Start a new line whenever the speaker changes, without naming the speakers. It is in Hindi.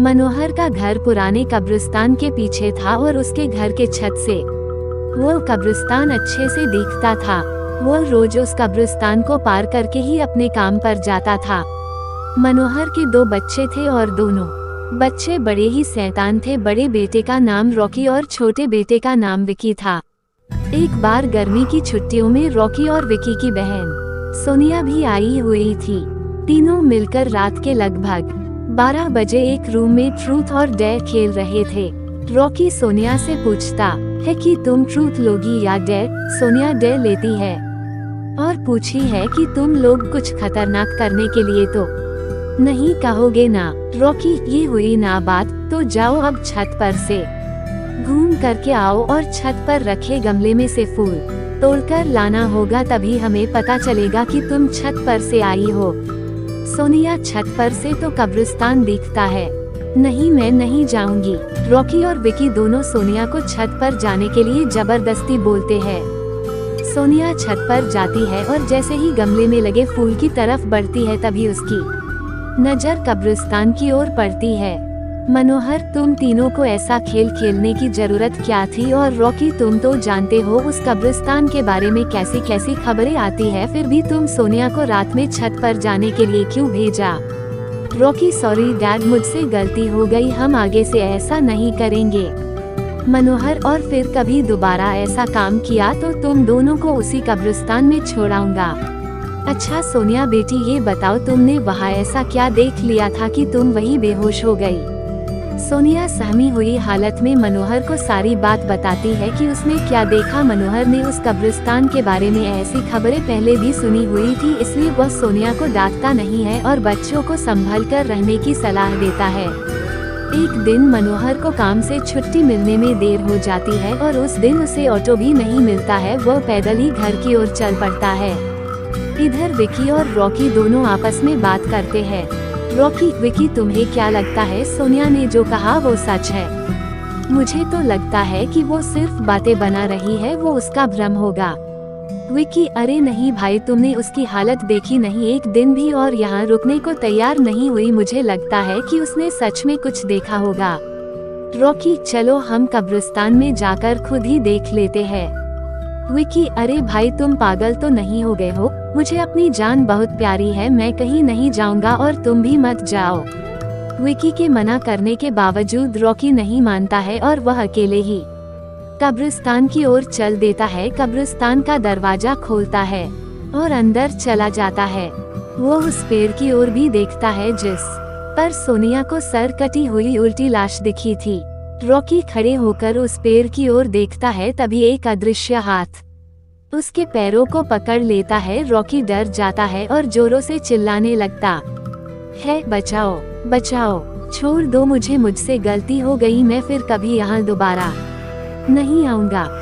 मनोहर का घर पुराने कब्रिस्तान के पीछे था और उसके घर के छत से वो कब्रिस्तान अच्छे से दिखता था। वो रोज उस कब्रिस्तान को पार करके ही अपने काम पर जाता था। मनोहर के 2 बच्चे थे और दोनों बच्चे बड़े ही शैतान थे। बड़े बेटे का नाम रॉकी और छोटे बेटे का नाम विकी था। एक बार गर्मी की छुट्टियों में रॉकी और विकी की बहन सोनिया भी आई हुई थी। तीनों मिलकर रात के लगभग 12 बजे एक रूम में ट्रूथ और डेयर खेल रहे थे। रॉकी सोनिया से पूछता है कि तुम ट्रूथ लोगी या डेयर। सोनिया डेयर लेती है और पूछी है कि तुम लोग कुछ खतरनाक करने के लिए तो नहीं कहोगे ना। रॉकी, ये हुई ना बात, तो जाओ अब छत पर से घूम करके आओ और छत पर रखे गमले में से फूल तोड़कर लाना होगा, तभी हमें पता चलेगा कि तुम छत पर से आई हो। सोनिया, छत पर से तो कब्रिस्तान दिखता है। नहीं, मैं नहीं जाऊंगी। रॉकी और विकी दोनों सोनिया को छत पर जाने के लिए जबरदस्ती बोलते हैं। सोनिया छत पर जाती है और जैसे ही गमले में लगे फूल की तरफ बढ़ती है तभी उसकी नजर कब्रिस्तान की ओर पड़ती है। मनोहर, तुम तीनों को ऐसा खेल खेलने की जरूरत क्या थी? और रॉकी, तुम तो जानते हो उस कब्रिस्तान के बारे में कैसी कैसी खबरें आती है, फिर भी तुम सोनिया को रात में छत पर जाने के लिए क्यों भेजा? रॉकी, सॉरी डैड, मुझसे गलती हो गई, हम आगे से ऐसा नहीं करेंगे। मनोहर, और फिर कभी दोबारा ऐसा काम किया तो तुम दोनों को उसी कब्रिस्तान में छोड़ाऊंगा। अच्छा सोनिया बेटी, ये बताओ तुमने वहाँ ऐसा क्या देख लिया था कि तुम वहीं बेहोश हो गई? सोनिया सहमी हुई हालत में मनोहर को सारी बात बताती है कि उसने क्या देखा। मनोहर ने उस कब्रिस्तान के बारे में ऐसी खबरें पहले भी सुनी हुई थी, इसलिए वह सोनिया को डांटता नहीं है और बच्चों को संभल कर रहने की सलाह देता है। एक दिन मनोहर को काम से छुट्टी मिलने में देर हो जाती है और उस दिन उसे ऑटो भी नहीं मिलता है। वह पैदल ही घर की ओर चल पड़ता है। इधर विकी और रॉकी दोनों आपस में बात करते हैं। रॉकी, विकी, तुम्हें क्या लगता है सोनिया ने जो कहा वो सच है? मुझे तो लगता है कि वो सिर्फ बातें बना रही है, वो उसका भ्रम होगा। विकी, अरे नहीं भाई, तुमने उसकी हालत देखी नहीं, एक दिन भी और यहाँ रुकने को तैयार नहीं हुई। मुझे लगता है कि उसने सच में कुछ देखा होगा। रॉकी, चलो हम कब्रिस्तान में जाकर खुद ही देख लेते हैं। विकी, अरे भाई तुम पागल तो नहीं हो गए हो? मुझे अपनी जान बहुत प्यारी है, मैं कहीं नहीं जाऊंगा और तुम भी मत जाओ। विकी के मना करने के बावजूद रॉकी नहीं मानता है और वह अकेले ही कब्रिस्तान की ओर चल देता है। कब्रिस्तान का दरवाजा खोलता है और अंदर चला जाता है। वो उस पेड़ की ओर भी देखता है जिस पर सोनिया को सर कटी हुई उल्टी लाश दिखी थी। रॉकी खड़े होकर उस पेड़ की ओर देखता है, तभी एक अदृश्य हाथ उसके पैरों को पकड़ लेता है। रॉकी डर जाता है और जोरों से चिल्लाने लगता है, बचाओ बचाओ, छोड़ दो मुझे, मुझसे गलती हो गई, मैं फिर कभी यहाँ दोबारा नहीं आऊंगा।